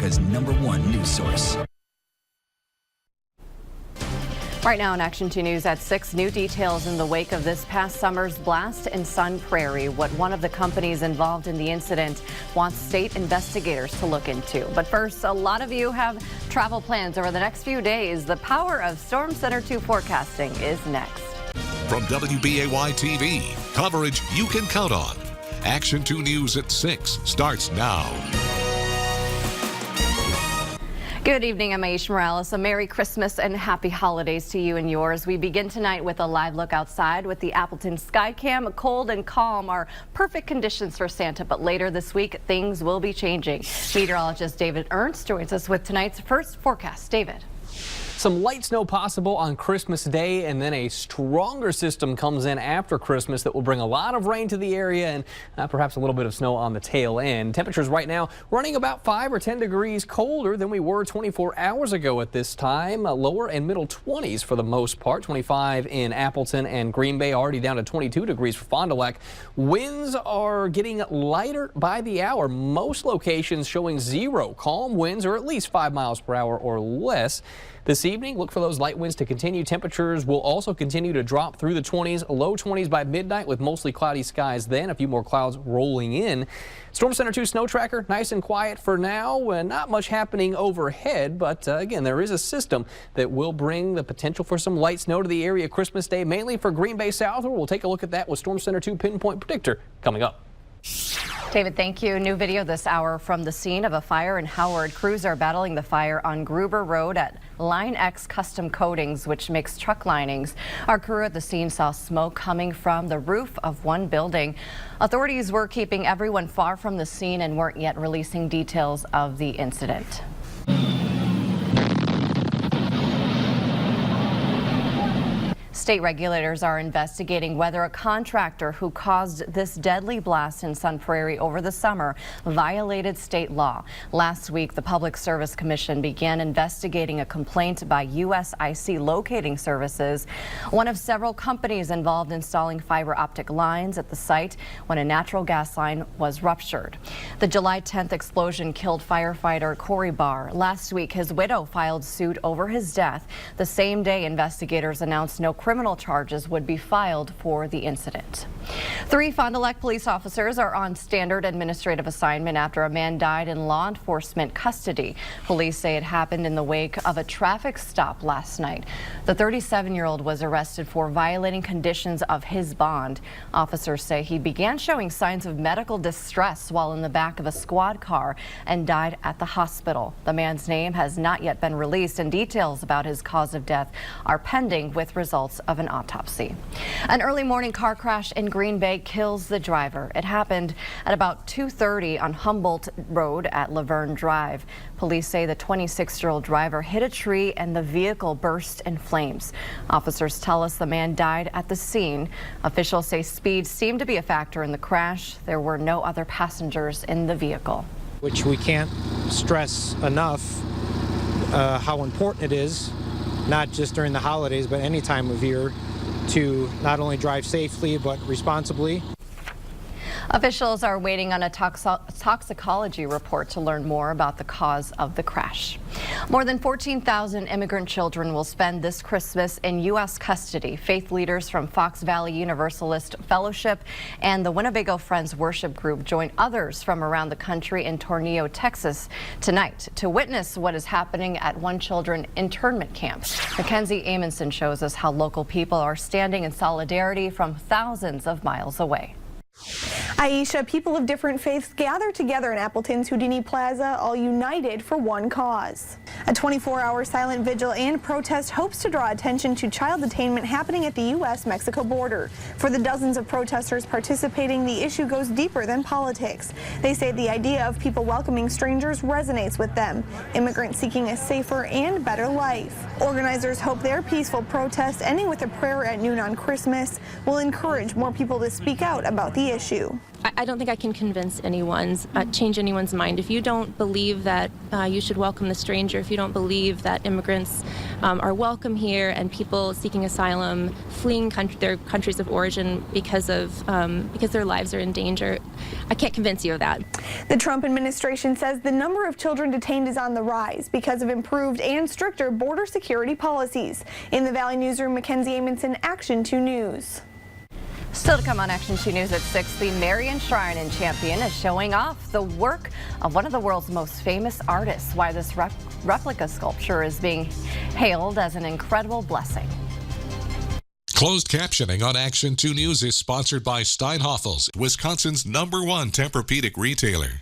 America's #1 news source. Right now in Action 2 News at 6, new details in the wake of this past summer's blast in Sun Prairie, what one of the companies involved in the incident wants state investigators to look into. But first, a lot of you have travel plans over the next few days. The power of Storm Center 2 forecasting is next. From WBAY TV, coverage you can count on. Action 2 News at 6 starts now. Good evening, I'm Aisha Morales. A Merry Christmas and Happy Holidays to you and yours. We begin tonight with a live look outside with the Appleton Skycam. Cold and calm are perfect conditions for Santa, but later this week things will be changing. Meteorologist David Ernst joins us with tonight's first forecast. David. Some light snow possible on Christmas Day, and then a stronger system comes in after Christmas that will bring a lot of rain to the area and perhaps a little bit of snow on the tail end. Temperatures right now running about 5 or 10 degrees colder than we were 24 hours ago at this time. Lower and middle 20s for the most part. 25 in Appleton and Green Bay, already down to 22 degrees for Fond du Lac. Winds are getting lighter by the hour. Most locations showing 0 calm winds, or at least 5 miles per hour or less. This evening, look for those light winds to continue. Temperatures will also continue to drop through the 20s, low 20s by midnight with mostly cloudy skies then, a few more clouds rolling in. Storm Center 2 snow tracker, nice and quiet for now, and not much happening overhead, but again, there is a system that will bring the potential for some light snow to the area Christmas Day, mainly for Green Bay southward. We'll take a look at that with Storm Center 2 Pinpoint Predictor coming up. David, thank you. New video this hour from the scene of a fire in Howard. Crews are battling the fire on Gruber Road at Line X Custom Coatings, which makes truck linings. Our crew at the scene saw smoke coming from the roof of one building. Authorities were keeping everyone far from the scene and weren't yet releasing details of the incident. State regulators are investigating whether a contractor who caused this deadly blast in Sun Prairie over the summer violated state law. Last week, the Public Service Commission began investigating a complaint by USIC Locating Services, one of several companies involved installing fiber optic lines at the site when a natural gas line was ruptured. The July 10th explosion killed firefighter Corey Barr. Last week, his widow filed suit over his death. The same day, investigators announced no criminal charges would be filed for the incident. 3 Fond du Lac police officers are on standard administrative assignment after a man died in law enforcement custody. Police say it happened in the wake of a traffic stop last night. The 37-year-old was arrested for violating conditions of his bond. Officers say he began showing signs of medical distress while in the back of a squad car and died at the hospital. The man's name has not yet been released, and details about his cause of death are pending with results of an autopsy. An early morning car crash in Green Bay kills the driver. It happened at about 2:30 on Humboldt Road at Laverne Drive. Police say the 26-year-old driver hit a tree and the vehicle burst in flames. Officers tell us the man died at the scene. Officials say speed seemed to be a factor in the crash. There were no other passengers in the vehicle. Which we can't stress enough how important it is, not just during the holidays, but any time of year, to not only drive safely but responsibly. Officials are waiting on a toxicology report to learn more about the cause of the crash. More than 14,000 immigrant children will spend this Christmas in U.S. custody. Faith leaders from Fox Valley Universalist Fellowship and the Winnebago Friends Worship Group join others from around the country in Tornillo, Texas tonight to witness what is happening at one children internment camp. Mackenzie Amundsen shows us how local people are standing in solidarity from thousands of miles away. Aisha, people of different faiths gather together in Appleton's Houdini Plaza, all united for one cause. A 24-hour silent vigil and protest hopes to draw attention to child detainment happening at the U.S.-Mexico border. For the dozens of protesters participating, the issue goes deeper than politics. They say the idea of people welcoming strangers resonates with them, immigrants seeking a safer and better life. Organizers hope their peaceful protest, ending with a prayer at noon on Christmas, will encourage more people to speak out about the issue. I don't think I can change anyone's mind. If you don't believe that you should welcome the stranger, if you don't believe that immigrants are welcome here and people seeking asylum fleeing their countries of origin because their lives are in danger, I can't convince you of that. The Trump administration says the number of children detained is on the rise because of improved and stricter border security policies. In the Valley Newsroom, Mackenzie Amundsen, Action 2 News. Still to come on Action 2 News at 6, the Marian Shrine in Champion is showing off the work of one of the world's most famous artists. Why this replica sculpture is being hailed as an incredible blessing. Closed captioning on Action 2 News is sponsored by Steinhoffels, Wisconsin's #1 Tempur-Pedic retailer.